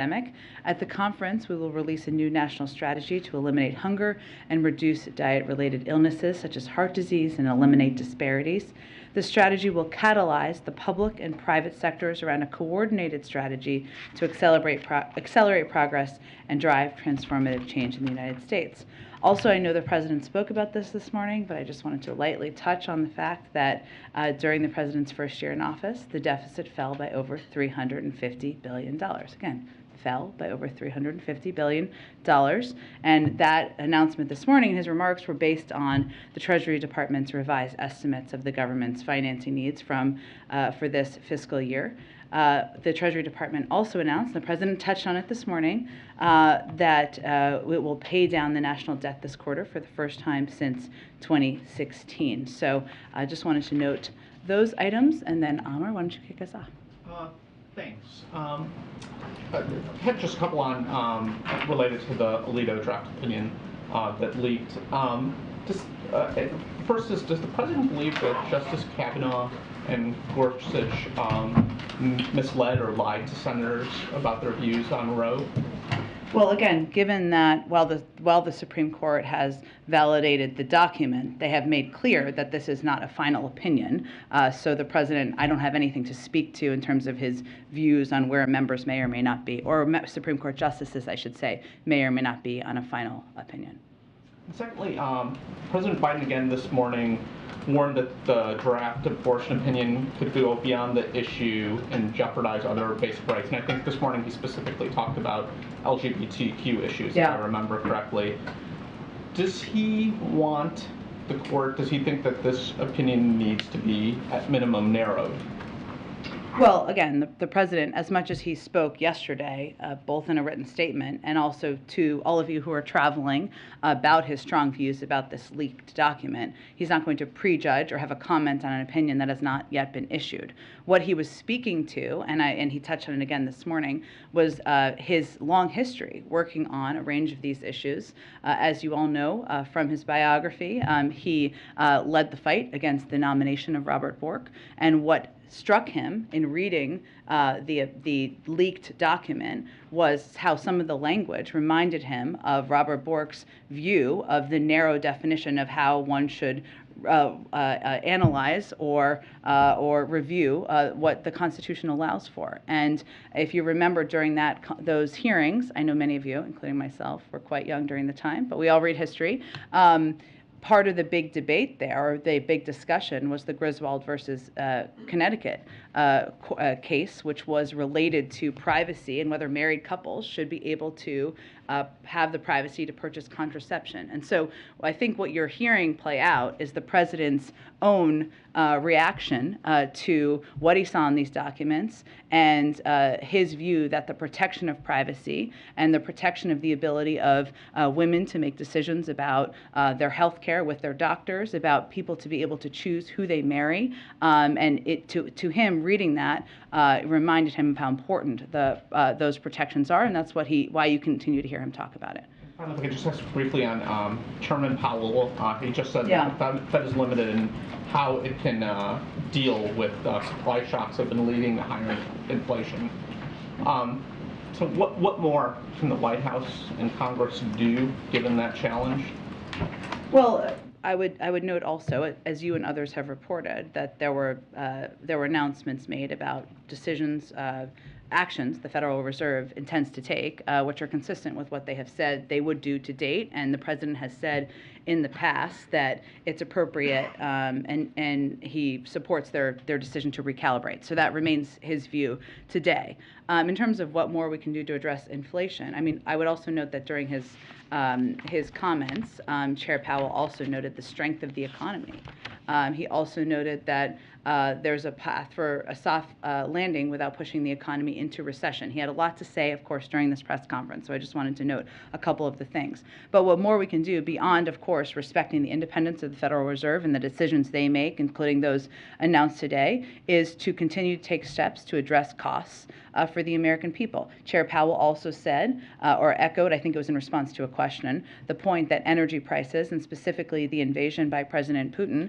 pandemic. At the conference, we will release a new national strategy to eliminate hunger and reduce diet-related illnesses such as heart disease and eliminate disparities. The strategy will catalyze the public and private sectors around a coordinated strategy to accelerate progress and drive transformative change in the United States. Also, I know the President spoke about this morning, but I just wanted to lightly touch on the fact that during the President's first year in office, the deficit fell by over $350 billion. Again, fell by over $350 billion. And that announcement this morning, his remarks were based on the Treasury Department's revised estimates of the government's financing needs for this fiscal year. The Treasury Department also announced, the President touched on it this morning, that it will pay down the national debt this quarter for the first time since 2016. So I just wanted to note those items, and then Amr, why don't you kick us off? Thanks. I had just a couple on related to the Alito draft opinion that leaked. First is, does the President believe that Justice Kavanaugh and Gorsuch misled or lied to senators about their views on Roe? Well, again, given that while the Supreme Court has validated the document, they have made clear that this is not a final opinion. So the President, I don't have anything to speak to in terms of his views on where members may or may not be, or Supreme Court justices, I should say, may or may not be on a final opinion. And secondly, President Biden again this morning warned that the draft abortion opinion could go beyond the issue and jeopardize other basic rights. And I think this morning he specifically talked about LGBTQ issues, if I remember correctly. Does he want the court, does he think that this opinion needs to be at minimum narrowed? Well, again, the President, as much as he spoke yesterday, both in a written statement and also to all of you who are traveling about his strong views about this leaked document, he's not going to prejudge or have a comment on an opinion that has not yet been issued. What he was speaking to, and he touched on it again this morning, was his long history working on a range of these issues. As you all know from his biography, he led the fight against the nomination of Robert Bork, and what struck him in reading the leaked document was how some of the language reminded him of Robert Bork's view of the narrow definition of how one should analyze or review what the Constitution allows for. And if you remember during those hearings, I know many of you, including myself, were quite young during the time, but we all read history. Part of the big debate there, or the big discussion, was the Griswold versus Connecticut case, which was related to privacy and whether married couples should be able to have the privacy to purchase contraception. And so I think what you're hearing play out is the President's own reaction to what he saw in these documents and his view that the protection of privacy and the protection of the ability of women to make decisions about their health care with their doctors, about people to be able to choose who they marry, and to him reading that reminded him of how important those protections are, and that's why you continue to hear him talk about it. If I could just ask briefly on Chairman Powell. He just said that the Fed is limited in how it can deal with supply shocks that have been leading to higher inflation. So what more can the White House and Congress do given that challenge? Well, I would note also, as you and others have reported, that there were announcements made about decisions, actions the Federal Reserve intends to take, which are consistent with what they have said they would do to date, and the President has said in the past that it's appropriate, and he supports their decision to recalibrate. So that remains his view today. In terms of what more we can do to address inflation, I mean, I would also note that during his comments, Chair Powell also noted the strength of the economy. He also noted that there's a path for a soft landing without pushing the economy into recession. He had a lot to say, of course, during this press conference, so I just wanted to note a couple of the things. But what more we can do beyond, of course, respecting the independence of the Federal Reserve and the decisions they make, including those announced today, is to continue to take steps to address costs for the American people. Chair Powell also said, or echoed, I think it was in response to a question, the point that energy prices, and specifically the invasion by President Putin,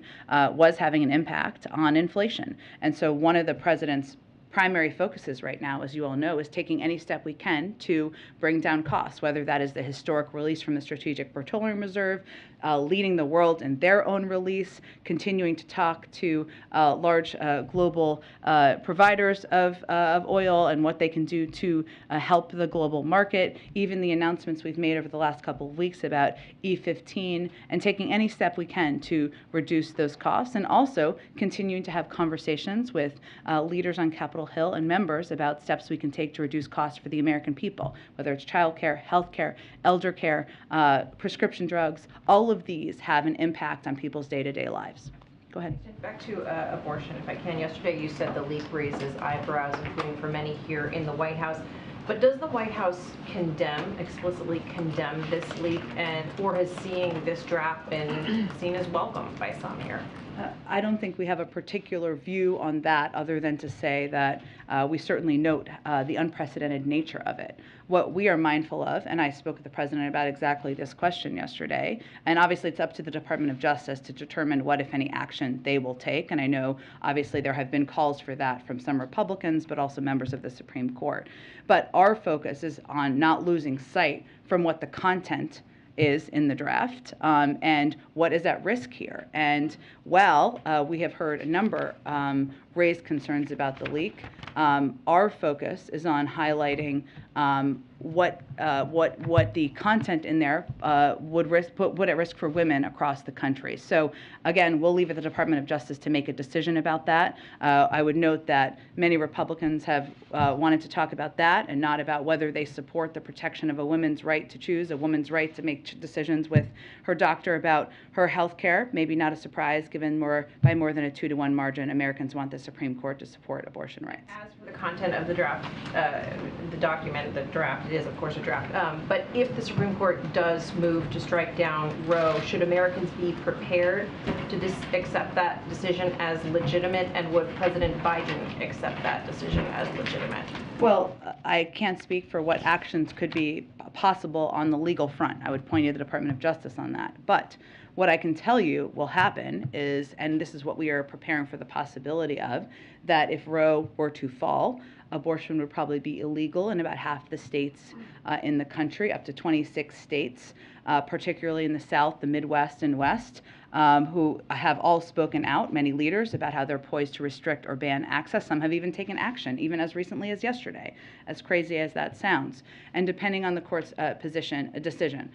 was having an impact on inflation. And so one of the President's primary focuses right now, as you all know, is taking any step we can to bring down costs, whether that is the historic release from the Strategic Petroleum Reserve, leading the world in their own release, continuing to talk to large global providers of oil and what they can do to help the global market, even the announcements we've made over the last couple of weeks about E15, and taking any step we can to reduce those costs, and also continuing to have conversations with leaders on Capitol Hill and members about steps we can take to reduce costs for the American people, whether it's childcare, health care, elder care, prescription drugs. All of these have an impact on people's day-to-day lives. Go ahead. Back to abortion, if I can. Yesterday you said the leak raises eyebrows, including for many here in the White House. But does the White House explicitly condemn this leak, or has seeing this draft been seen as welcome by some here? I don't think we have a particular view on that other than to say that we certainly note the unprecedented nature of it. What we are mindful of, and I spoke with the President about exactly this question yesterday, and obviously it's up to the Department of Justice to determine what, if any, action they will take, and I know obviously there have been calls for that from some Republicans, but also members of the Supreme Court. But our focus is on not losing sight from what the content is in the draft and what is at risk here. And while we have heard a number raise concerns about the leak, our focus is on highlighting what the content in there would put at risk for women across the country. So again, we'll leave it to the Department of Justice to make a decision about that. I would note that many Republicans have wanted to talk about that and not about whether they support the protection of a woman's right to choose, a woman's right to make decisions with her doctor about her health care. Maybe not a surprise, given by more than a 2-to-1 margin, Americans want the Supreme Court to support abortion rights. As for the content of the draft, the document, the draft, it is of course a draft, but if the Supreme Court does move to strike down Roe, should Americans be prepared to accept that decision as legitimate, and would President Biden accept that decision as legitimate? Well, I can't speak for what actions could be possible on the legal front. I would point you to the Department of Justice on that. But what I can tell you will happen is, and this is what we are preparing for the possibility of, that if Roe were to fall, abortion would probably be illegal in about half the states in the country, up to 26 states, particularly in the South, the Midwest, and West, who have all spoken out, many leaders, about how they're poised to restrict or ban access. Some have even taken action, even as recently as yesterday, as crazy as that sounds. And depending on the court's decision,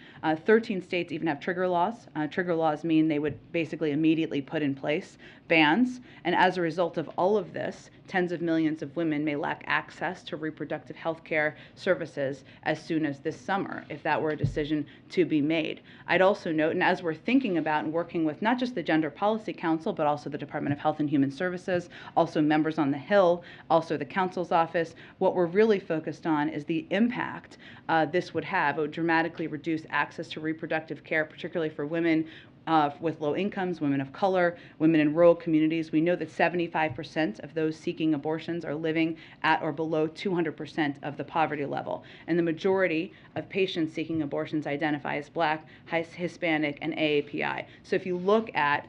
13 states even have trigger laws. Trigger laws mean they would basically immediately put in place bans. And as a result of all of this, tens of millions of women may lack access to reproductive health care services as soon as this summer, if that were a decision to be made. I'd also note, and as we're thinking about and working with not just the Gender Policy Council, but also the Department of Health and Human Services, also members on the Hill, also the Council's office, what we're really focused on is the impact this would have. It would dramatically reduce access to reproductive care, particularly for women with low incomes, women of color, women in rural communities. We know that 75% of those seeking abortions are living at or below 200% of the poverty level. And the majority of patients seeking abortions identify as Black, Hispanic, and AAPI. So if you look at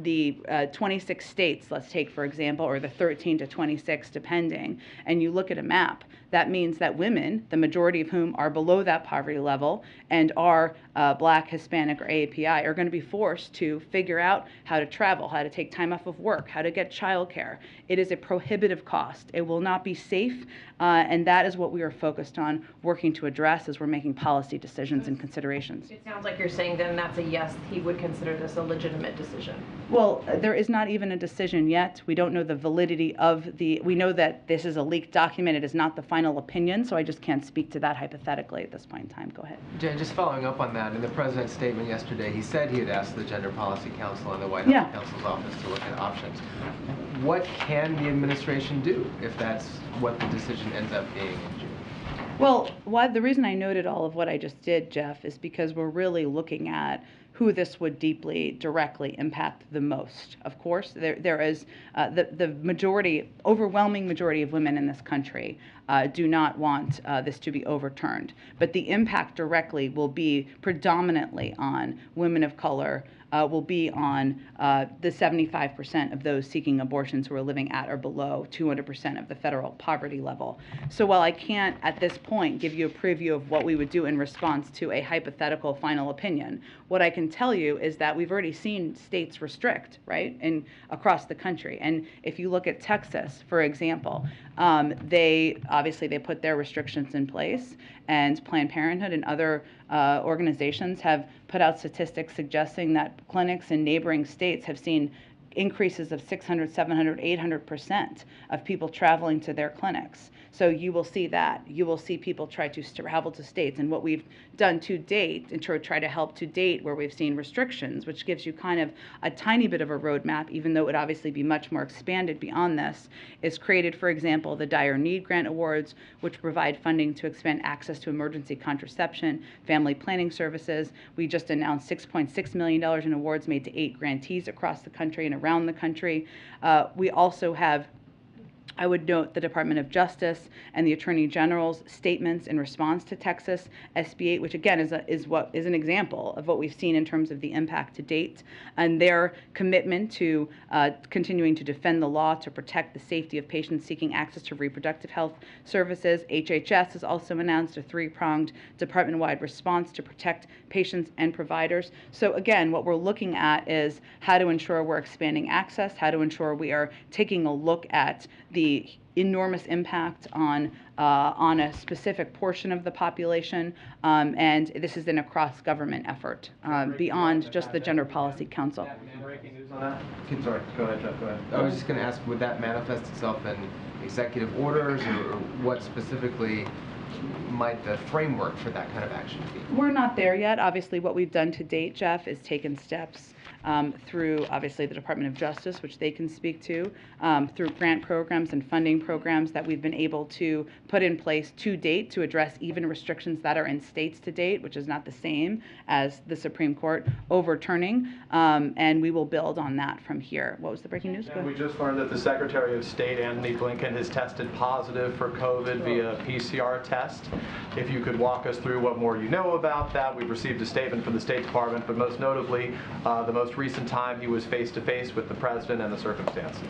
the 26 states, let's take for example, or the 13 to 26 depending, and you look at a map, that means that women, the majority of whom are below that poverty level and are Black, Hispanic, or AAPI, are going to be forced to figure out how to travel, how to take time off of work, how to get childcare. It is a prohibitive cost. It will not be safe, and that is what we are focused on working to address as we're making policy decisions and considerations. It sounds like you're saying then that's a yes, he would consider this a legitimate decision. Well, there is not even a decision yet. We don't know the validity of we know that this is a leaked document. It is not the final opinion, so I just can't speak to that hypothetically at this point in time. Go ahead. Jen, just following up on that, in the President's statement yesterday, he said he had asked the Gender Policy Council and the White House Counsel's office to look at options. What can the administration do if that's what the decision ends up being in June? Well, the reason I noted all of what I just did, Jeff, is because we're really looking at who this would deeply, directly impact the most. Of course, there is the overwhelming majority of women in this country do not want this to be overturned. But the impact directly will be predominantly on women of color, will be on the 75% of those seeking abortions who are living at or below 200% of the federal poverty level. So while I can't at this point give you a preview of what we would do in response to a hypothetical final opinion, what I can tell you is that we've already seen states restrict, right, across the country. And if you look at Texas, for example, they put their restrictions in place, and Planned Parenthood and other organizations have put out statistics suggesting that clinics in neighboring states have seen increases of 600, 700, 800% of people traveling to their clinics. So you will see that. You will see people try to travel to states. And what we've done to date, and try to help to date where we've seen restrictions, which gives you kind of a tiny bit of a roadmap, even though it would obviously be much more expanded beyond this, is created, for example, the Dire Need Grant Awards, which provide funding to expand access to emergency contraception, family planning services. We just announced $6.6 million in awards made to 8 grantees across the country and around the country. We also have, I would note, the Department of Justice and the Attorney General's statements in response to Texas SB 8, which again is an example of what we've seen in terms of the impact to date, and their commitment to continuing to defend the law to protect the safety of patients seeking access to reproductive health services. HHS has also announced a 3-pronged department-wide response to protect patients and providers. So again, what we're looking at is how to ensure we're expanding access, how to ensure we are taking a look at the enormous impact on a specific portion of the population, and this is an across-government effort beyond just the Gender Policy Council. Breaking news on that? Sorry, go ahead, Jeff, go ahead. I was just going to ask, would that manifest itself in executive orders, or what specifically might the framework for that kind of action be? We're not there yet. Obviously, what we've done to date, Jeff, is taken steps through, obviously, the Department of Justice, which they can speak to, through grant programs and funding programs that we've been able to put in place to date to address even restrictions that are in states to date, which is not the same as the Supreme Court overturning, and we will build on that from here. What was the breaking news? We just learned that the Secretary of State, Antony Blinken, has tested positive for COVID via PCR test. If you could walk us through what more you know about that. We've received a statement from the State Department, but most notably, the most recent time he was face-to-face with the President and the circumstances.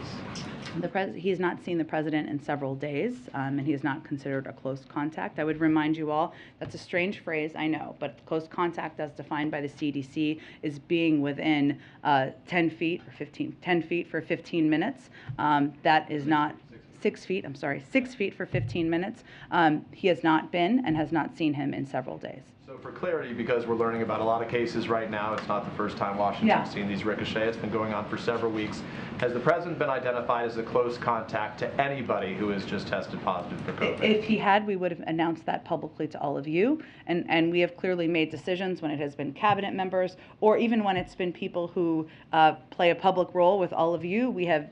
He has not seen the President in several days, and he is not considered a close contact. I would remind you all, that's a strange phrase, I know, but close contact as defined by the CDC is being within 10 feet for 15 minutes. That is not 6 feet, I'm sorry, 6 feet for 15 minutes. He has not been and has not seen him in several days. So for clarity, because we're learning about a lot of cases right now, it's not the first time Washington's seen these ricochet. It's been going on for several weeks. Has the President been identified as a close contact to anybody who has just tested positive for COVID? If he had, we would have announced that publicly to all of you. And we have clearly made decisions when it has been cabinet members, or even when it's been people who play a public role with all of you. We have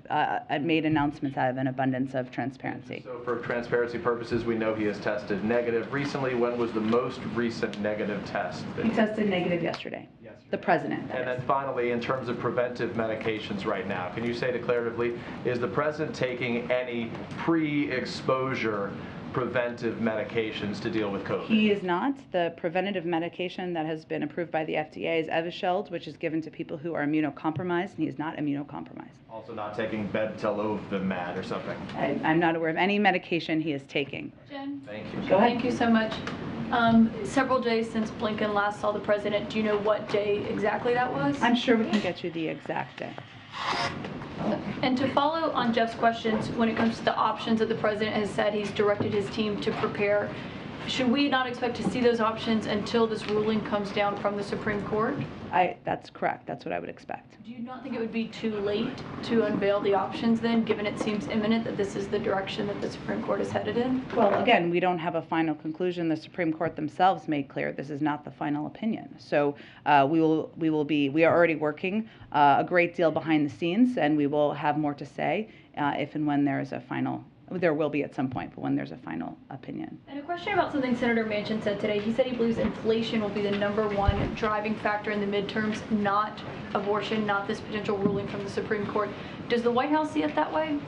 made announcements out of an abundance of transparency. So for transparency purposes, we know he has tested negative recently. When was the most recent negative test? He tested negative yesterday. The President. And then finally, in terms of preventive medications right now, can you say declaratively, is the President taking any pre-exposure preventive medications to deal with COVID? He is not. The preventative medication that has been approved by the FDA is Evusheld, which is given to people who are immunocompromised, and he is not immunocompromised. Also not taking Bebtelovimab or something? I'm not aware of any medication he is taking. Jen? Thank you. Go ahead. Thank you so much. Several days since Blinken last saw the President, do you know what day exactly that was? I'm sure we can get you the exact day. And to follow on Jeff's questions, when it comes to the options that the President has said he's directed his team to prepare, should we not expect to see those options until this ruling comes down from the Supreme Court? That's correct. That's what I would expect. Do you not think it would be too late to unveil the options then, given it seems imminent that this is the direction that the Supreme Court is headed in? Well, again, we don't have a final conclusion. The Supreme Court themselves made clear this is not the final opinion. So we are already working a great deal behind the scenes, and we will have more to say if and when there is a final. There will be at some point, but when there's a final opinion. And a question about something Senator Manchin said today. He said he believes inflation will be the #1 driving factor in the midterms, not abortion, not this potential ruling from the Supreme Court. Does the White House see it that way?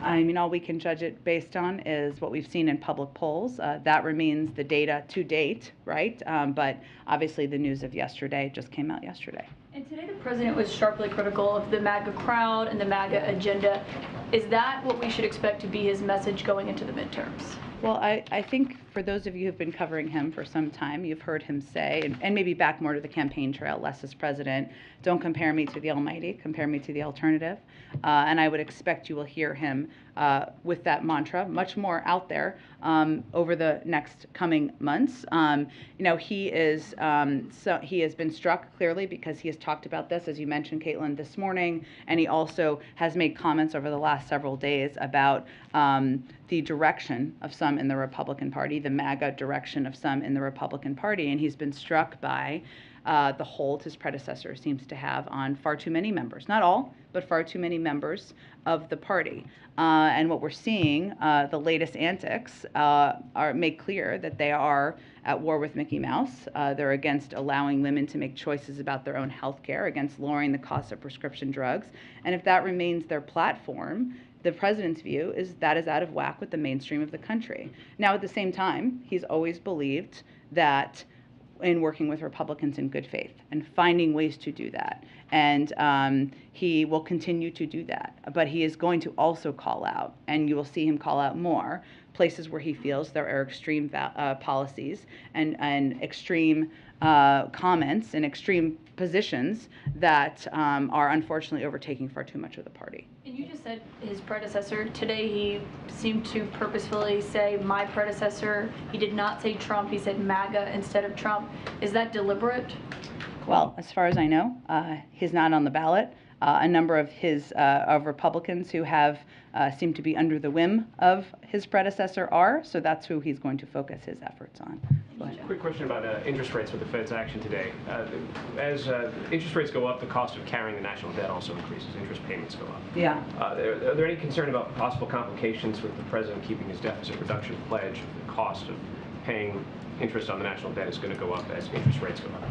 I mean, all we can judge it based on is what we've seen in public polls. That remains the data to date, right? But obviously the news of yesterday just came out yesterday. And today the president was sharply critical of the MAGA crowd and the MAGA agenda. Is that what we should expect to be his message going into the midterms? Well, I think for those of you who've been covering him for some time, you've heard him say, and maybe back more to the campaign trail, less as president, don't compare me to the almighty, compare me to the alternative. And I would expect you will hear him with that mantra much more out there over the next coming months. He has been struck clearly because he has talked about this, as you mentioned, Caitlin, this morning, and he also has made comments over the last several days about the direction of some in the Republican Party, the MAGA direction of some in the Republican Party, and he's been struck by the hold his predecessor seems to have on far too many members, not all, but far too many members of the party. And what we're seeing, the latest antics make clear that they are at war with Mickey Mouse. They're against allowing women to make choices about their own health care, against lowering the cost of prescription drugs. And if that remains their platform, the president's view is that is out of whack with the mainstream of the country. Now, at the same time, he's always believed that in working with Republicans in good faith and finding ways to do that. And he will continue to do that. But he is going to also call out, and you will see him call out more, places where he feels there are extreme policies and extreme comments and extreme positions that are unfortunately overtaking far too much of the party. And you just said his predecessor. Today he seemed to purposefully say my predecessor. He did not say Trump. He said MAGA instead of Trump. Is that deliberate? Well, as far as I know, he's not on the ballot. A number of his of Republicans who have seemed to be under the whim of his predecessor are, so that's who he's going to focus his efforts on. Quick question about interest rates with the Fed's action today. As interest rates go up, the cost of carrying the national debt also increases. Interest payments go up. Yeah. Are there any concern about possible complications with the president keeping his deficit reduction pledge? The cost of paying interest on the national debt is going to go up as interest rates go up.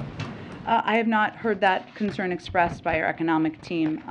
I have not heard that concern expressed by our economic team.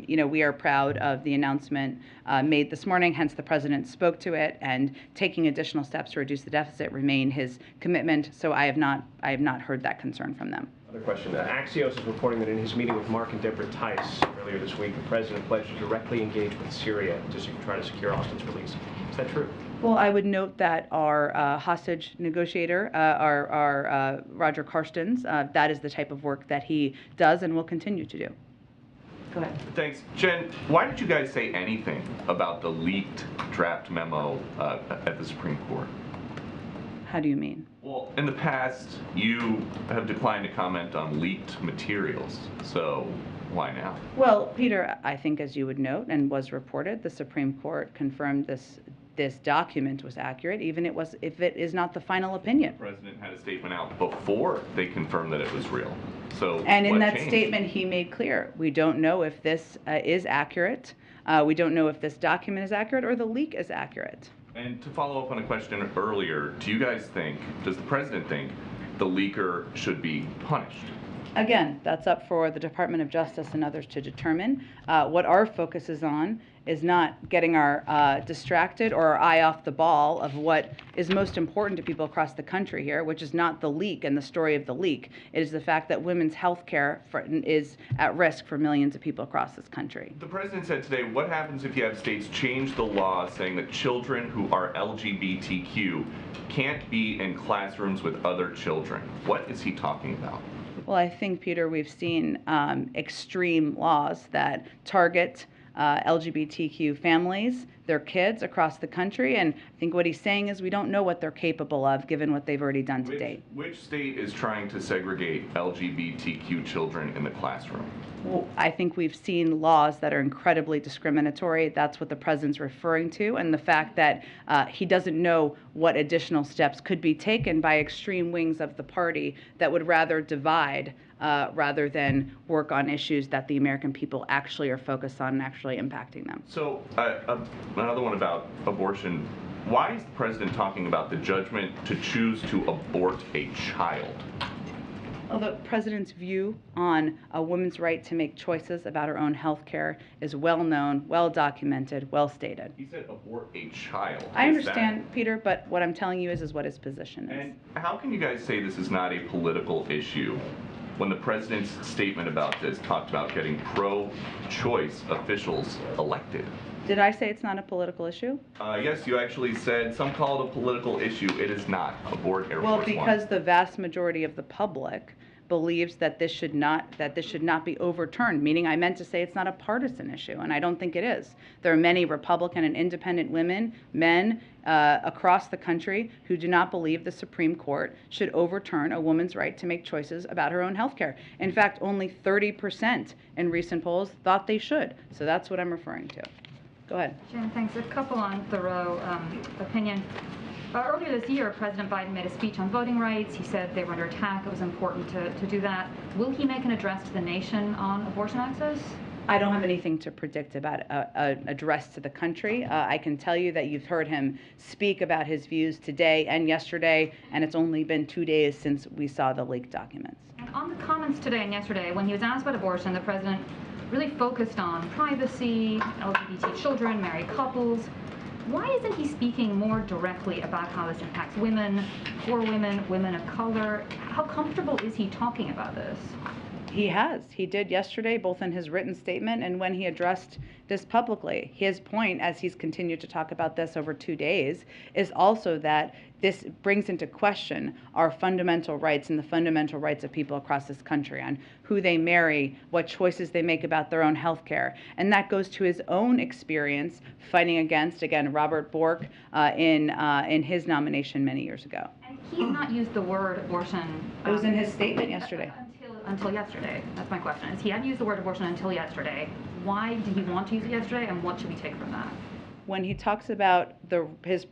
We are proud of the announcement made this morning, hence the president spoke to it, and taking additional steps to reduce the deficit remain his commitment. So I have not heard that concern from them. Other question. Axios is reporting that in his meeting with Mark and Deborah Tice earlier this week, the president pledged to directly engage with Syria to try to secure Austin's release. Is that true? Well, I would note that our hostage negotiator, our Roger Carstens, that is the type of work that he does and will continue to do. Go ahead. Thanks. Jen, why did you guys say anything about the leaked draft memo at the Supreme Court? How do you mean? Well, in the past, you have declined to comment on leaked materials, so why now? Well, Peter, I think as you would note and was reported, the Supreme Court confirmed this document was accurate, even if it is not the final opinion. The president had a statement out before they confirmed that it was real. So and in that changed? statement, he made clear, we don't know if this is accurate. We don't know if this document is accurate or the leak is accurate. And to follow up on a question earlier, does the president think the leaker should be punished? Again, that's up for the Department of Justice and others to determine. What our focus is on is not getting our distracted or our eye off the ball of what is most important to people across the country here, which is not the leak and the story of the leak. It is the fact that women's health care is at risk for millions of people across this country. The president said today, what happens if you have states change the law saying that children who are LGBTQ can't be in classrooms with other children? What is he talking about? Well, I think, Peter, we've seen extreme laws that target LGBTQ families, their kids across the country, and I think what he's saying is we don't know what they're capable of given what they've already done to date. Which state is trying to segregate LGBTQ children in the classroom? Well, I think we've seen laws that are incredibly discriminatory. That's what the president's referring to, and the fact that he doesn't know what additional steps could be taken by extreme wings of the party that would rather divide rather than work on issues that the American people actually are focused on and actually impacting them. So another one about abortion. Why is the president talking about the judgment to choose to abort a child? Well, the president's view on a woman's right to make choices about her own health care is well known, well documented, well stated. He said abort a child. I understand, Peter, but what I'm telling you is what his position is. And how can you guys say this is not a political issue when the president's statement about this talked about getting pro-choice officials elected? Did I say it's not a political issue? Yes, you actually said some call it a political issue. It is not. Abort Air Well, Force One. because the vast majority of the public believes that this should not be overturned, meaning I meant to say it's not a partisan issue, and I don't think it is. There are many Republican and independent men across the country who do not believe the Supreme Court should overturn a woman's right to make choices about her own health care. In fact, only 30% in recent polls thought they should. So that's what I'm referring to. Go ahead. Jen, thanks. A couple on Thoreau opinion. Earlier this year, President Biden made a speech on voting rights. He said they were under attack. It was important to do that. Will he make an address to the nation on abortion access? I don't have anything to predict about an address to the country. I can tell you that you've heard him speak about his views today and yesterday, and it's only been 2 days since we saw the leaked documents. And on the comments today and yesterday, when he was asked about abortion, the president really focused on privacy, LGBT children, married couples. Why isn't he speaking more directly about how this impacts women, poor women, women of color? How comfortable is he talking about this? He has. He did yesterday, both in his written statement and when he addressed this publicly. His point, as he's continued to talk about this over 2 days, is also that this brings into question our fundamental rights and the fundamental rights of people across this country on who they marry, what choices they make about their own health care. And that goes to his own experience fighting against, again, Robert Bork in his nomination many years ago. And he's not used the word abortion. It was in his statement yesterday. Until yesterday. That's my question. Is he hadn't used the word abortion until yesterday. Why did he want to use it yesterday, and what should we take from that? When he talks about his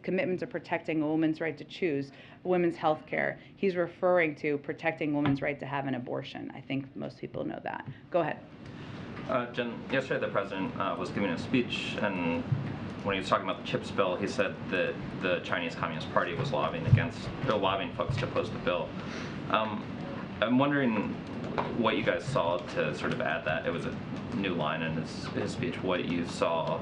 commitment to protecting a woman's right to choose women's health care, he's referring to protecting a woman's right to have an abortion. I think most people know that. Go ahead. Jen, yesterday the president was giving a speech, and when he was talking about the CHIPS bill, he said that the Chinese Communist Party was lobbying folks to oppose the bill. I'm wondering what you guys saw to sort of add that. It was a new line in his speech, what you saw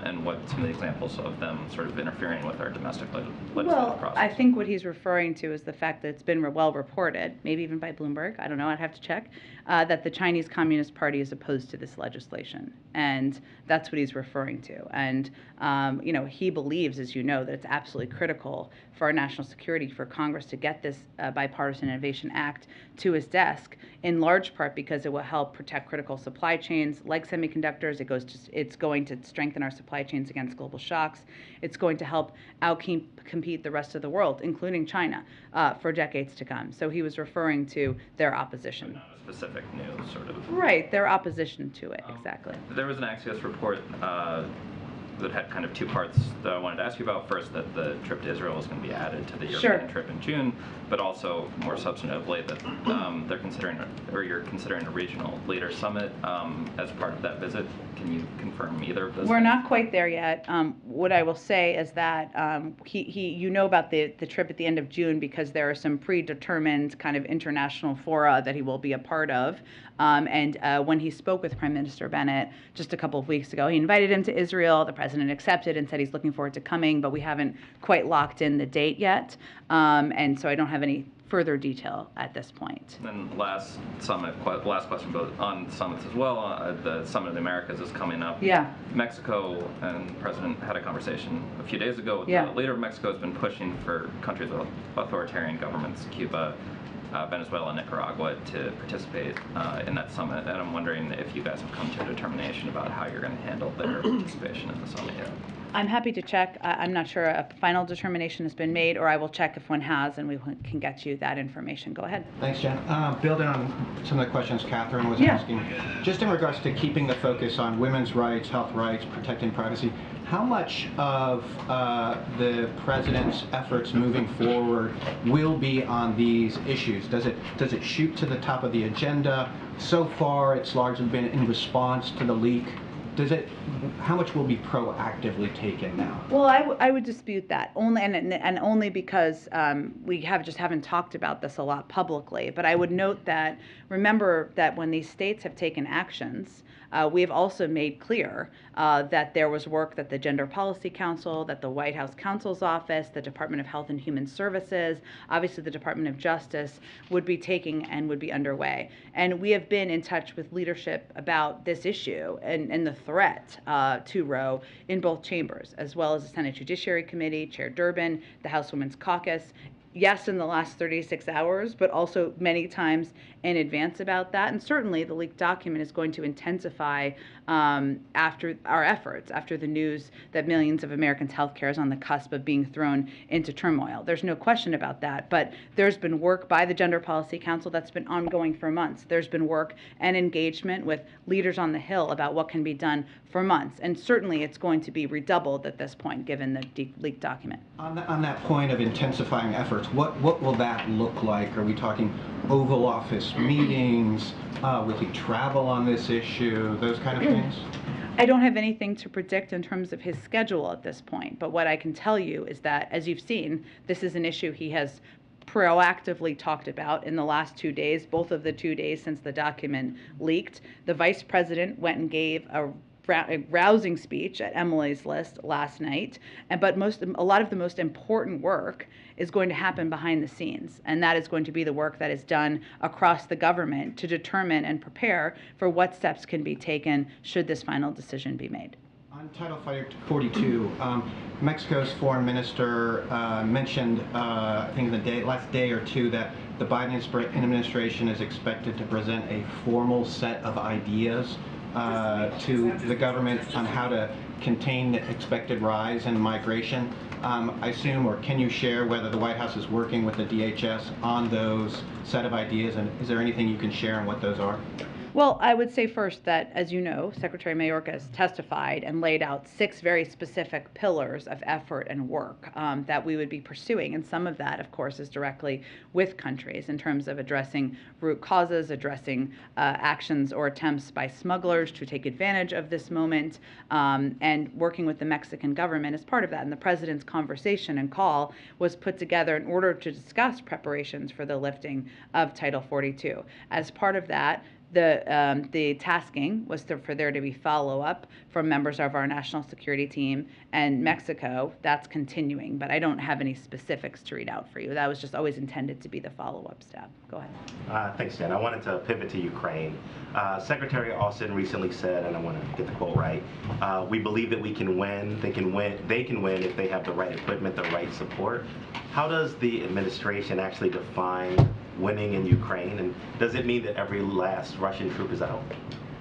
and what some of the examples of them sort of interfering with our domestic legislative process. I think what he's referring to is the fact that it's been well reported, maybe even by Bloomberg, I don't know, I'd have to check, that the Chinese Communist Party is opposed to this legislation. And that's what he's referring to. And, he believes, as you know, that it's absolutely critical for our national security for Congress to get this Bipartisan Innovation Act to his desk, in large part because it will help protect critical supply chains like semiconductors. It's going to strengthen our supply chains against global shocks. It's going to help out-compete the rest of the world, including China, for decades to come. So he was referring to their opposition. Not a specific new sort of... Right, their opposition to it, exactly. There was an Axios report that had kind of two parts that I wanted to ask you about. First, that the trip to Israel was going to be added to the European trip in June, but also more substantively that you're considering a regional leader summit as part of that visit. Can you confirm either of those? We're not quite there yet. What I will say is that you know about the trip at the end of June because there are some predetermined kind of international fora that he will be a part of. And when he spoke with Prime Minister Bennett just a couple of weeks ago, he invited him to Israel. The president accepted and said he's looking forward to coming, but we haven't quite locked in the date yet. And so I don't have any further detail at this point. And last question, but on summits as well. The Summit of the Americas is coming up. Yeah. Mexico and the president had a conversation a few days ago. The leader of Mexico has been pushing for countries with authoritarian governments, Cuba, Venezuela, and Nicaragua, to participate in that summit. And I'm wondering if you guys have come to a determination about how you're going to handle their participation in the summit yet. I'm happy to check. I'm not sure a final determination has been made, or I will check if one has, and we can get you that information. Go ahead. Thanks, Jen. Building on some of the questions Catherine was asking, just in regards to keeping the focus on women's rights, health rights, protecting privacy, how much of the president's efforts moving forward will be on these issues? Does it shoot to the top of the agenda? So far, it's largely been in response to the leak how much will be proactively taken now? Well, I would dispute that, and only because we haven't talked about this a lot publicly. But I would note that, remember that when these states have taken actions, we have also made clear that there was work that the Gender Policy Council, that the White House Counsel's Office, the Department of Health and Human Services, obviously the Department of Justice would be taking and would be underway. And we have been in touch with leadership about this issue and the threat to Roe in both chambers, as well as the Senate Judiciary Committee, Chair Durbin, the House Women's Caucus. Yes, in the last 36 hours, but also many times in advance about that. And certainly the leaked document is going to intensify after our efforts, after the news that millions of Americans' healthcare is on the cusp of being thrown into turmoil. There's no question about that. But there's been work by the Gender Policy Council that's been ongoing for months. There's been work and engagement with leaders on the Hill about what can be done for months. And certainly it's going to be redoubled at this point, given the leaked document. On that point of intensifying efforts, what will that look like? Are we talking Oval Office meetings? Will he travel on this issue? Those kind of things? I don't have anything to predict in terms of his schedule at this point, but what I can tell you is that, as you've seen, this is an issue he has proactively talked about in the last 2 days, both of the 2 days since the document leaked. The vice president went and gave a rousing speech at Emily's List last night, but a lot of the most important work is going to happen behind the scenes, and that is going to be the work that is done across the government to determine and prepare for what steps can be taken should this final decision be made. On Title 42, Mexico's foreign minister mentioned, I think in the last day or two, that the Biden administration is expected to present a formal set of ideas to the government on how to contain the expected rise in migration. I assume, or can you share whether the White House is working with the DHS on those set of ideas, and is there anything you can share on what those are? Well, I would say first that, as you know, Secretary Mayorkas testified and laid out 6 very specific pillars of effort and work that we would be pursuing. And some of that, of course, is directly with countries in terms of addressing root causes, addressing actions or attempts by smugglers to take advantage of this moment, and working with the Mexican government as part of that. And the president's conversation and call was put together in order to discuss preparations for the lifting of Title 42. As part of that, the tasking was for there to be follow-up from members of our national security team, and Mexico, that's continuing, but I don't have any specifics to read out for you. That was just always intended to be the follow-up step. Go ahead. Thanks, Jen. I wanted to pivot to Ukraine. Secretary Austin recently said, and I want to get the quote right, we believe that we can win, they can win if they have the right equipment, the right support. How does the administration actually define winning in Ukraine, and does it mean that every last Russian troop is out?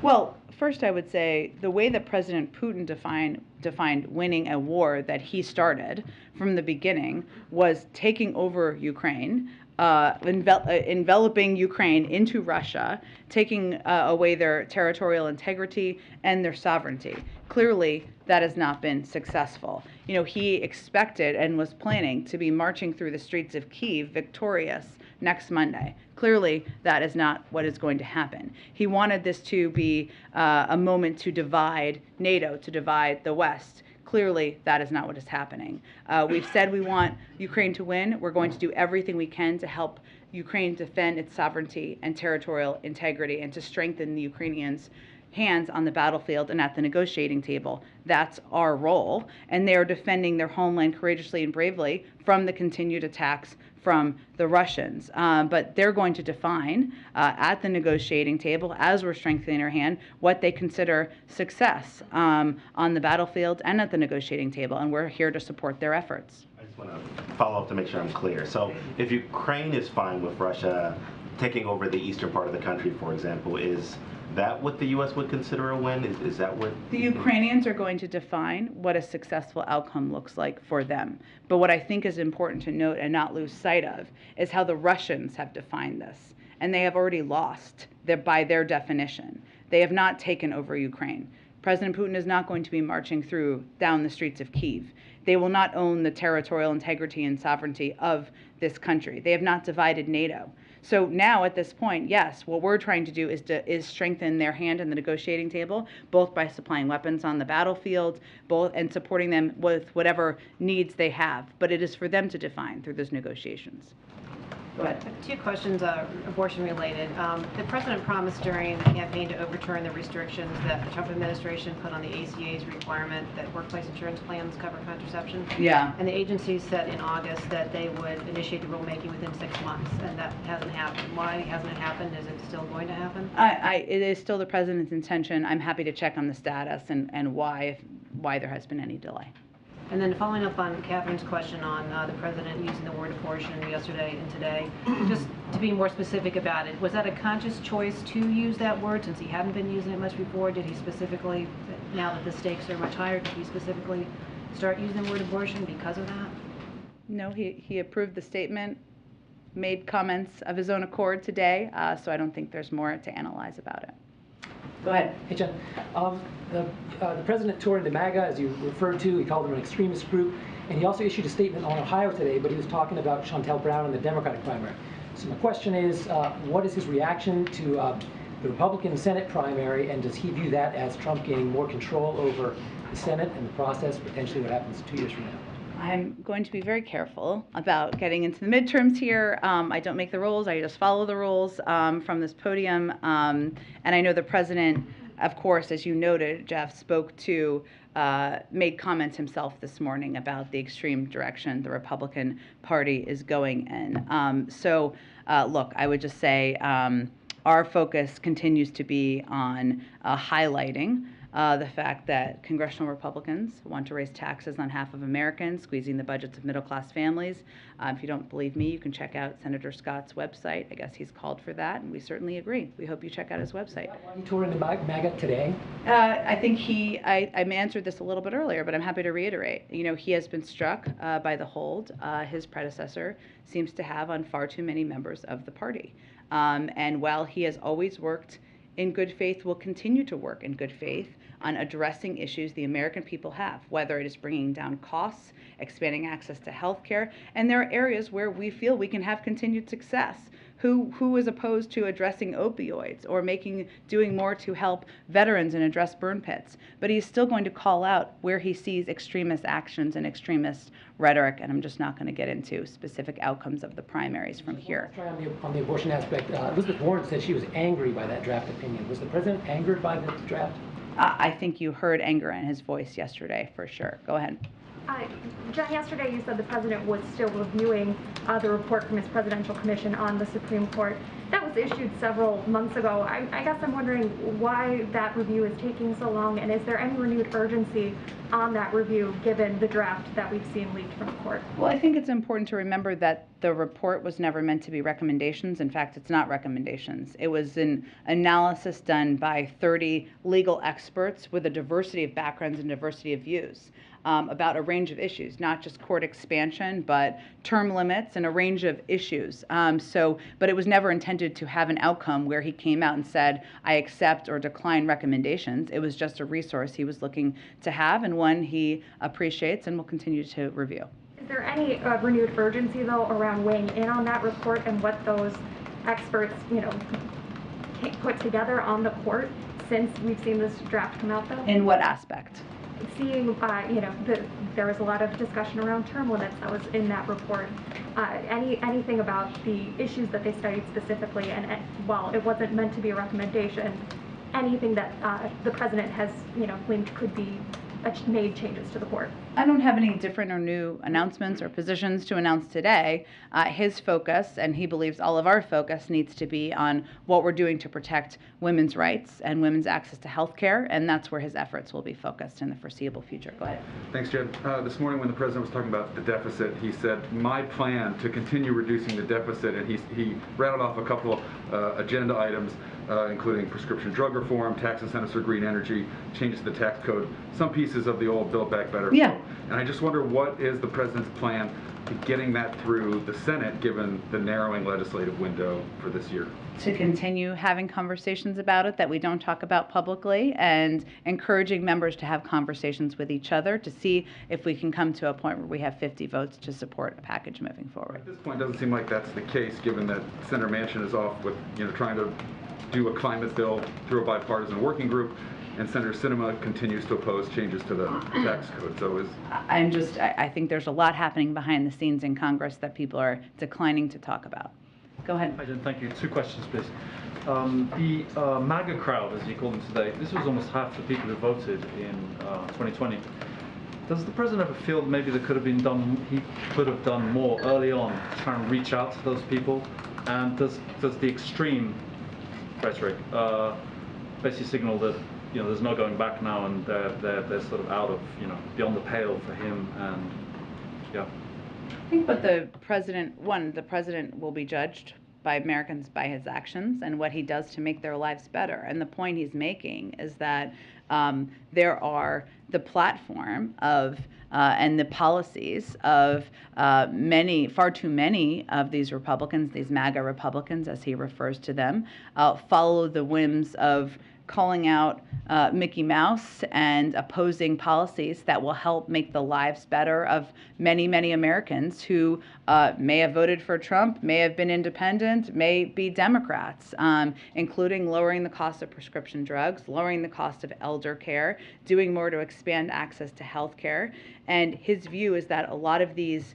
Well, first I would say the way that President Putin defined winning a war that he started from the beginning was taking over Ukraine, enveloping Ukraine into Russia, taking away their territorial integrity and their sovereignty. Clearly, that has not been successful. You know, he expected and was planning to be marching through the streets of Kyiv victorious next Monday. Clearly, that is not what is going to happen. He wanted this to be a moment to divide NATO, to divide the West. Clearly, that is not what is happening. We've said we want Ukraine to win. We're going to do everything we can to help Ukraine defend its sovereignty and territorial integrity and to strengthen the Ukrainians' hands on the battlefield and at the negotiating table. That's our role. And they are defending their homeland courageously and bravely from the continued attacks from the Russians. But they're going to define at the negotiating table, as we're strengthening our hand, what they consider success on the battlefield and at the negotiating table. And we're here to support their efforts. I just want to follow up to make sure I'm clear. So if Ukraine is fine with Russia taking over the eastern part of the country, for example, is that what the U.S. would consider a win? Is that what? The Ukrainians are going to define what a successful outcome looks like for them. But what I think is important to note and not lose sight of is how the Russians have defined this. And they have already lost by their definition. They have not taken over Ukraine. President Putin is not going to be marching down the streets of Kyiv. They will not own the territorial integrity and sovereignty of this country. They have not divided NATO. So now at this point, yes, what we're trying to do is strengthen their hand in the negotiating table, both by supplying weapons on the battlefield, and supporting them with whatever needs they have. But it is for them to define through those negotiations. Go ahead. 2 questions, abortion related. The president promised during the campaign to overturn the restrictions that the Trump administration put on the ACA's requirement that workplace insurance plans cover contraception. Yeah. And the agency said in August that they would initiate the rulemaking within 6 months, and that hasn't happened. Why hasn't it happened? Is it still going to happen? It is still the president's intention. I'm happy to check on the status and why there has been any delay. And then following up on Catherine's question on the president using the word abortion yesterday and today, just to be more specific about it, was that a conscious choice to use that word since he hadn't been using it much before? Did he specifically, now that the stakes are much higher, did he specifically start using the word abortion because of that? No, he approved the statement, made comments of his own accord today, so I don't think there's more to analyze about it. Go ahead. Hey, Jen. The president toured into MAGA, as you referred to. He called them an extremist group. And he also issued a statement on Ohio today, but he was talking about Shontel Brown in the Democratic primary. So my question is, what is his reaction to the Republican Senate primary, and does he view that as Trump gaining more control over the Senate and the process, potentially what happens 2 years from now? I'm going to be very careful about getting into the midterms here. I don't make the rules. I just follow the rules from this podium. And I know the president, of course, as you noted, Jeff, made comments himself this morning about the extreme direction the Republican Party is going in. Look, I would just say our focus continues to be on highlighting the fact that congressional Republicans want to raise taxes on half of Americans, squeezing the budgets of middle-class families. If you don't believe me, you can check out Senator Scott's website. I guess he's called for that, and we certainly agree. We hope you check out his website. Why he toured into MAGA today? I think I answered this a little bit earlier, but I'm happy to reiterate. You know, he has been struck by the hold his predecessor seems to have on far too many members of the party. And while he has always worked in good faith, will continue to work in good faith on addressing issues the American people have, whether it is bringing down costs, expanding access to health care, and there are areas where we feel we can have continued success. Who is opposed to addressing opioids or doing more to help veterans and address burn pits? But he's still going to call out where he sees extremist actions and extremist rhetoric, and I'm just not going to get into specific outcomes of the primaries from here. On the abortion aspect, Elizabeth Warren said she was angry by that draft opinion. Was the president angered by the draft? I think you heard anger in his voice yesterday, for sure. Go ahead. Jen, yesterday you said the president was still reviewing the report from his presidential commission on the Supreme Court. That was issued several months ago. I guess I'm wondering why that review is taking so long, and is there any renewed urgency on that review given the draft that we've seen leaked from the court? Well, I think it's important to remember that the report was never meant to be recommendations. In fact, it's not recommendations. It was an analysis done by 30 legal experts with a diversity of backgrounds and diversity of views. About a range of issues, not just court expansion, but term limits and a range of issues. But it was never intended to have an outcome where he came out and said, I accept or decline recommendations. It was just a resource he was looking to have and one he appreciates and will continue to review. Is there any renewed urgency, though, around weighing in on that report and what those experts, put together on the court since we've seen this draft come out, though? In what aspect? Seeing, there was a lot of discussion around term limits that was in that report. Anything about the issues that they studied specifically, and while it wasn't meant to be a recommendation, anything that the president has, claimed could be made changes to the court? I don't have any different or new announcements or positions to announce today. His focus, and he believes all of our focus, needs to be on what we're doing to protect women's rights and women's access to health care, and that's where his efforts will be focused in the foreseeable future. Go ahead. Thanks, Jen. This morning when the president was talking about the deficit, he said, my plan to continue reducing the deficit, and he rattled off a couple agenda items, including prescription drug reform, tax incentives for green energy, changes to the tax code, some pieces of the old Build Back Better. Yeah. And I just wonder, what is the president's plan getting that through the Senate, given the narrowing legislative window for this year? To continue having conversations about it that we don't talk about publicly, and encouraging members to have conversations with each other to see if we can come to a point where we have 50 votes to support a package moving forward. At this point, it doesn't seem like that's the case, given that Senator Manchin is off with, trying to do a climate bill through a bipartisan working group, and Senator Sinema continues to oppose changes to the tax code. So I think there's a lot happening behind the scenes in Congress that people are declining to talk about. Go ahead. Hi, Jen. Thank you. 2 questions, please. The MAGA crowd, as you call them today, this was almost half the people who voted in 2020. Does the president ever feel maybe he could have done more early on to try and reach out to those people? And does the extreme rhetoric basically signal that there's no going back now, and they're sort of out of beyond the pale for him? And yeah. I think what the president will be judged by Americans by his actions and what he does to make their lives better. And the point he's making is that there are the platform of and the policies of far too many of these Republicans, these MAGA Republicans, as he refers to them, follow the whims of calling out Mickey Mouse and opposing policies that will help make the lives better of many, many Americans who may have voted for Trump, may have been independent, may be Democrats, including lowering the cost of prescription drugs, lowering the cost of elder care, doing more to expand access to health care. And his view is that a lot of these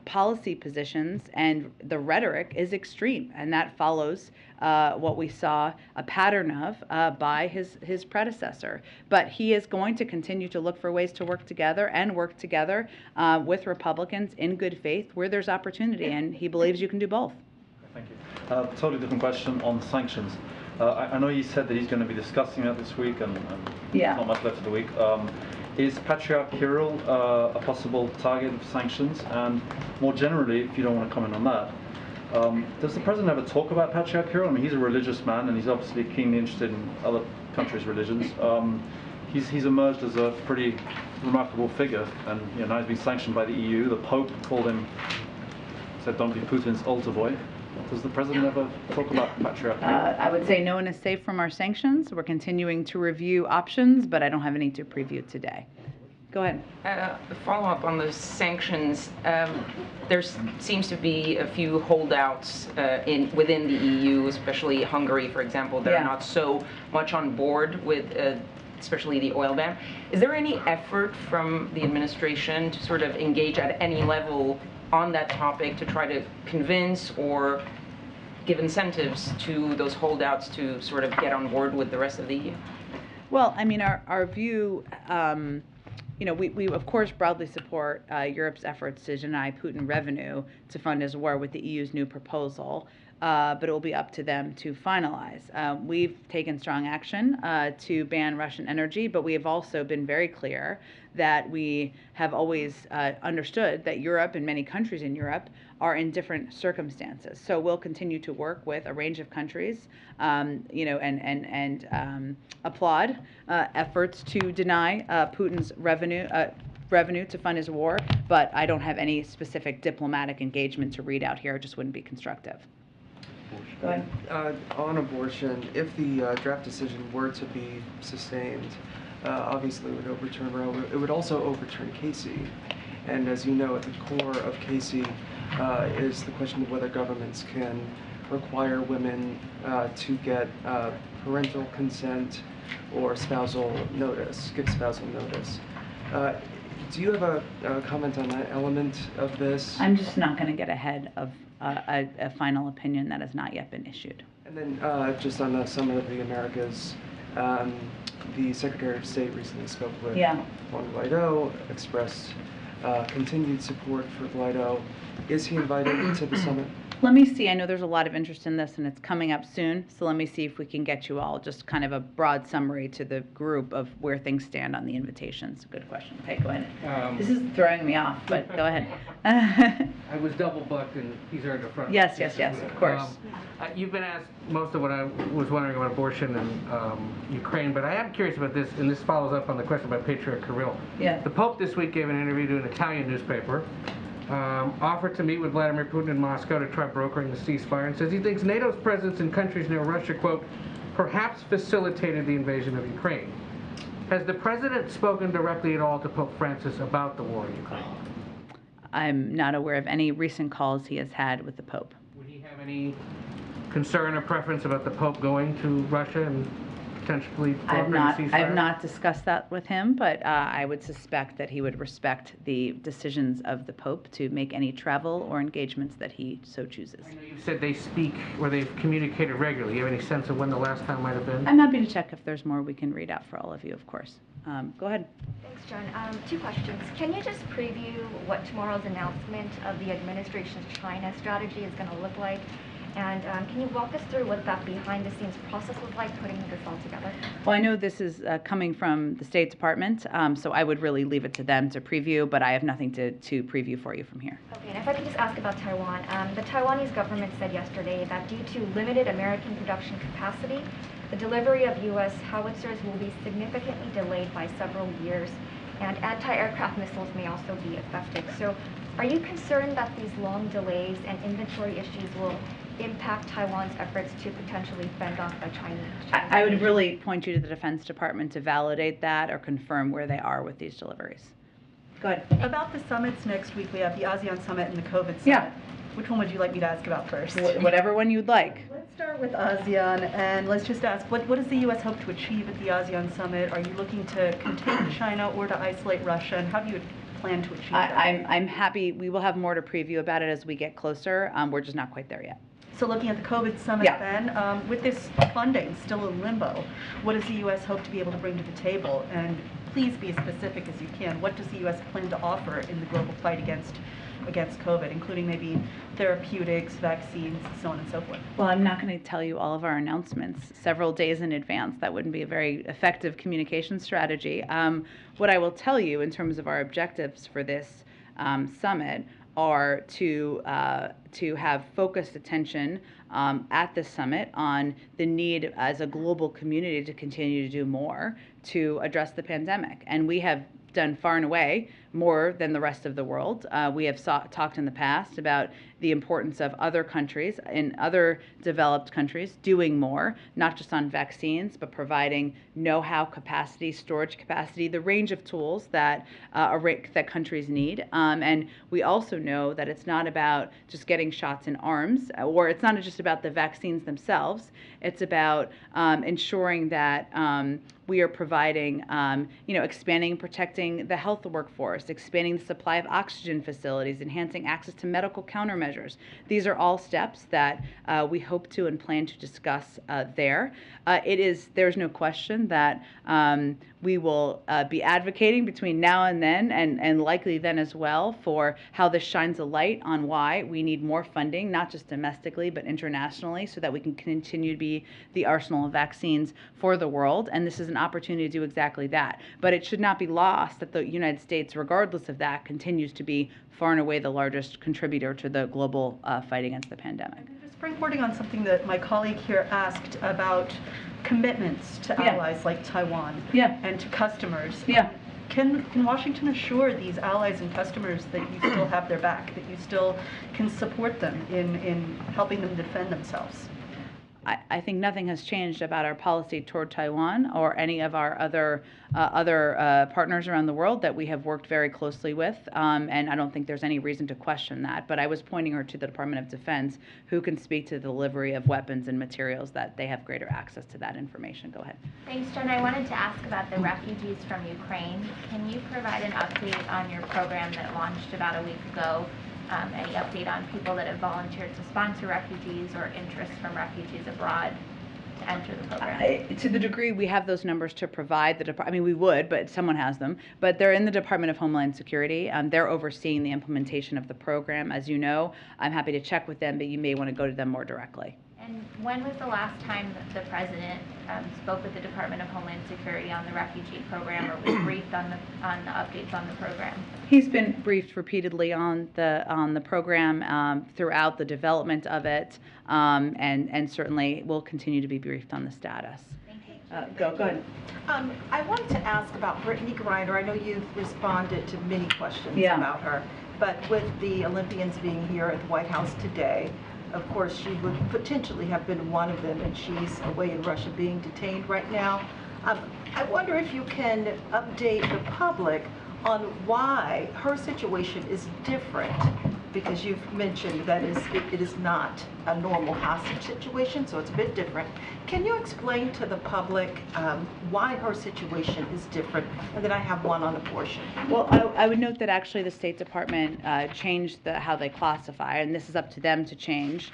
policy positions and the rhetoric is extreme, and that follows what we saw a pattern of by his predecessor. But he is going to continue to look for ways to work together with Republicans in good faith where there's opportunity, and he believes you can do both. Thank you. Totally different question on sanctions. I know he said that he's going to be discussing that this week, and not much left of the week. Is Patriarch Kirill a possible target of sanctions? And more generally, if you don't want to comment on that, does the president ever talk about Patriarch Kirill? I mean, he's a religious man, and he's obviously keenly interested in other countries' religions. He's emerged as a pretty remarkable figure, and now he's been sanctioned by the EU. The Pope said don't be Putin's altar boy. Does the president ever talk about Patriarch Kirill? I would say no one is safe from our sanctions. We're continuing to review options, but I don't have any to preview today. Go ahead. Follow up on the sanctions. There seems to be a few holdouts within the EU, especially Hungary, for example, that are not so much on board with especially the oil ban. Is there any effort from the administration to sort of engage at any level on that topic to try to convince or give incentives to those holdouts to sort of get on board with the rest of the EU? Well, I mean, our view, we of course broadly support Europe's efforts to deny Putin revenue to fund his war with the EU's new proposal, but it will be up to them to finalize. We've taken strong action to ban Russian energy, but we have also been very clear that we have always understood that Europe and many countries in Europe are in different circumstances. So we'll continue to work with a range of countries, and applaud efforts to deny Putin's revenue to fund his war. But I don't have any specific diplomatic engagement to read out here. It just wouldn't be constructive. Go ahead. On abortion, if the draft decision were to be sustained, obviously it would overturn Roe. It would also overturn Casey. And as you know, at the core of Casey is the question of whether governments can require women to get parental consent or spousal notice, give spousal notice. Do you have a comment on that element of this? I'm just not going to get ahead of a final opinion that has not yet been issued. And then just on the Summit of the Americas, the Secretary of State recently spoke with Juan Guaido, expressed continued support for Guaido. Is he invited to the summit? Let me see. I know there's a lot of interest in this, and it's coming up soon. So let me see if we can get you all just kind of a broad summary to the group of where things stand on the invitations. Good question. Okay, go ahead. This is throwing me off, but go ahead. I was double booked, and these are in the front. Yes, of course. You've been asked most of what I was wondering about abortion and Ukraine, but I am curious about this, and this follows up on the question about Patriarch Kirill. Yeah. The Pope this week gave an interview to an Italian newspaper offered to meet with Vladimir Putin in Moscow to try brokering the ceasefire, and says he thinks NATO's presence in countries near Russia, quote, perhaps facilitated the invasion of Ukraine. Has the president spoken directly at all to Pope Francis about the war in Ukraine? I'm not aware of any recent calls he has had with the Pope. Would he have any concern or preference about the Pope going to Russia and potentially brokering a ceasefire? I have not discussed that with him, but I would suspect that he would respect the decisions of the Pope to make any travel or engagements that he so chooses. I know you said they speak or they've communicated regularly. You have any sense of when the last time might have been? I'm happy to check if there's more we can read out for all of you, of course. Go ahead. Thanks, John. 2 questions. Can you just preview what tomorrow's announcement of the administration's China strategy is going to look like? And can you walk us through what that behind-the-scenes process was like, putting this all together? Well, I know this is coming from the State Department, so I would really leave it to them to preview, but I have nothing to preview for you from here. Okay, and if I could just ask about Taiwan. The Taiwanese government said yesterday that due to limited American production capacity, the delivery of U.S. howitzers will be significantly delayed by several years, and anti-aircraft missiles may also be affected. So are you concerned that these long delays and inventory issues will impact Taiwan's efforts to potentially fend off a Chinese? I would really point you to the Defense Department to validate that or confirm where they are with these deliveries. Go ahead. About the summits next week, we have the ASEAN Summit and the COVID Summit. Yeah. Which one would you like me to ask about first? Whatever one you'd like. Let's start with ASEAN, and let's just ask, what does the U.S. hope to achieve at the ASEAN Summit? Are you looking to contain China or to isolate Russia, and how do you plan to achieve that? I'm happy. We will have more to preview about it as we get closer. We're just not quite there yet. So looking at the COVID Summit then, with this funding still in limbo, what does the U.S. hope to be able to bring to the table? And please be as specific as you can. What does the U.S. plan to offer in the global fight against COVID, including maybe therapeutics, vaccines, so on and so forth? Well, I'm not going to tell you all of our announcements several days in advance. That wouldn't be a very effective communication strategy. What I will tell you in terms of our objectives for this summit are to have focused attention at this summit on the need as a global community to continue to do more to address the pandemic. And we have done far and away more than the rest of the world. We have talked in the past about the importance of other countries, in other developed countries, doing more, not just on vaccines, but providing know-how capacity, storage capacity, the range of tools that that countries need. And we also know that it's not about just getting shots in arms, or it's not just about the vaccines themselves. It's about ensuring that we are providing, expanding and protecting the health workforce, expanding the supply of oxygen facilities, enhancing access to medical countermeasures. These are all steps that we hope to and plan to discuss there. There's no question that we will be advocating between now and then, and likely then as well, for how this shines a light on why we need more funding, not just domestically, but internationally, so that we can continue to be the arsenal of vaccines for the world. And this is an opportunity to do exactly that. But it should not be lost that the United States, regardless of that, continues to be far and away the largest contributor to the global fight against the pandemic. Just springboarding on something that my colleague here asked about commitments to allies like Taiwan and to customers. Can Washington assure these allies and customers that you still have their back, that you still can support them in helping them defend themselves? I think nothing has changed about our policy toward Taiwan or any of our other partners around the world that we have worked very closely with, and I don't think there's any reason to question that. But I was pointing her to the Department of Defense, who can speak to the delivery of weapons and materials that they have greater access to that information. Go ahead. Thanks, Jen. I wanted to ask about the refugees from Ukraine. Can you provide an update on your program that launched about a week ago? Any update on people that have volunteered to sponsor refugees or interest from refugees abroad to enter the program? To the degree we have those numbers to provide, we would, but someone has them. But they're in the Department of Homeland Security. They're overseeing the implementation of the program. As you know, I'm happy to check with them, but you may want to go to them more directly. And when was the last time that the President spoke with the Department of Homeland Security on the refugee program, or was briefed on the updates on the program? He's been briefed repeatedly on the program throughout the development of it, and certainly will continue to be briefed on the status. Go ahead. I wanted to ask about Brittany Griner. I know you've responded to many questions about her, but with the Olympians being here at the White House today, of course, she would potentially have been one of them, and she's away in Russia being detained right now. I wonder if you can update the public on why her situation is different, because you've mentioned that it is not a normal hostage situation, so it's a bit different. Can you explain to the public why her situation is different? And then I have one on abortion. Well, I would note that actually the State Department changed how they classify, and this is up to them to change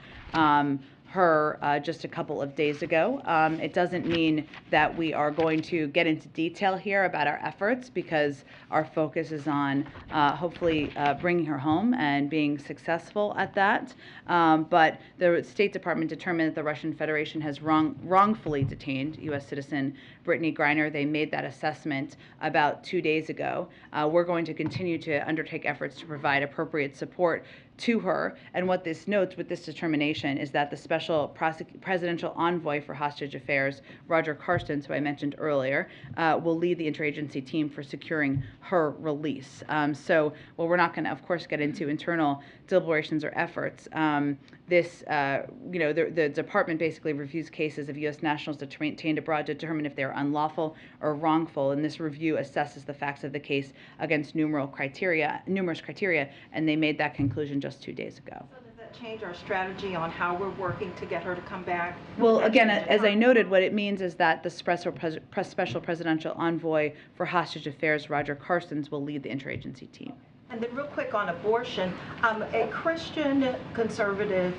her just a couple of days ago. It doesn't mean that we are going to get into detail here about our efforts, because our focus is on hopefully bringing her home and being successful at that. But the State Department determined that the Russian Federation has wrongfully detained U.S. citizen Brittany Griner. They made that assessment about 2 days ago. We're going to continue to undertake efforts to provide appropriate support to her. And what this notes with this determination is that the Special Presidential Envoy for Hostage Affairs, Roger Carstens, who I mentioned earlier, will lead the interagency team for securing her release. So, well, we're not going to, of course, get into internal deliberations or efforts. The department basically reviews cases of U.S. nationals detained abroad to determine if they are unlawful or wrongful, and this review assesses the facts of the case against numerous criteria, and they made that conclusion just 2 days ago. So does that change our strategy on how we're working to get her to come back? Well, again, as I noted, what it means is that the Special Presidential Envoy for Hostage Affairs, Roger Carstens, will lead the interagency team. And then real quick on abortion, a Christian conservative,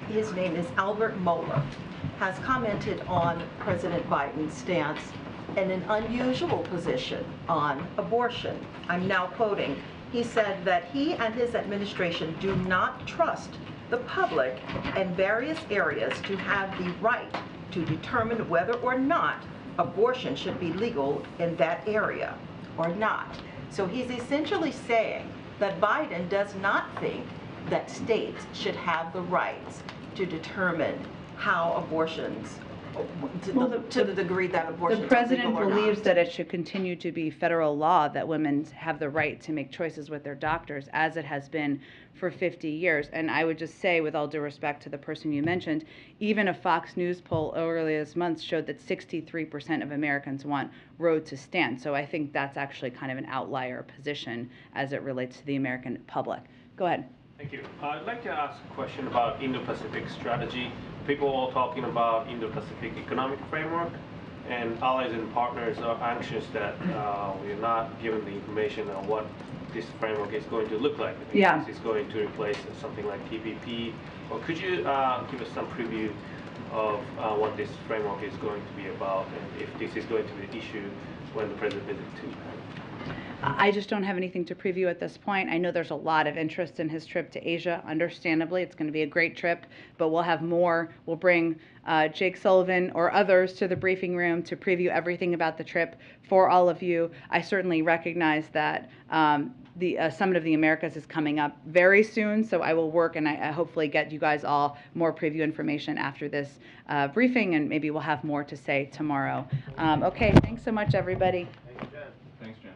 his name is Albert Mohler, has commented on President Biden's stance in an unusual position on abortion. I'm now quoting. He said that he and his administration do not trust the public in various areas to have the right to determine whether or not abortion should be legal in that area or not. So he's essentially saying that Biden does not think that states should have the rights to determine how abortions, to the degree that abortion The president believes that it should continue to be federal law that women have the right to make choices with their doctors, as it has been for 50 years. And I would just say, with all due respect to the person you mentioned, even a Fox News poll earlier this month showed that 63% of Americans want Roe to stand. So I think that's actually kind of an outlier position as it relates to the American public. Go ahead. Thank you. I'd like to ask a question about Indo-Pacific strategy. People are talking about Indo-Pacific economic framework, and allies and partners are anxious that we are not given the information on what this framework is going to look like. Yeah. This is going to replace something like TPP. Or could you give us some preview of what this framework is going to be about, and if this is going to be an issue when the president visits to Japan? I just don't have anything to preview at this point. I know there's a lot of interest in his trip to Asia, understandably. It's going to be a great trip, but we'll have more. We'll bring Jake Sullivan or others to the briefing room to preview everything about the trip for all of you. I certainly recognize that the Summit of the Americas is coming up very soon, so I will work and I hopefully get you guys all more preview information after this briefing, and maybe we'll have more to say tomorrow. Okay, thanks so much, everybody. Thanks, Jen. Thanks, Jen.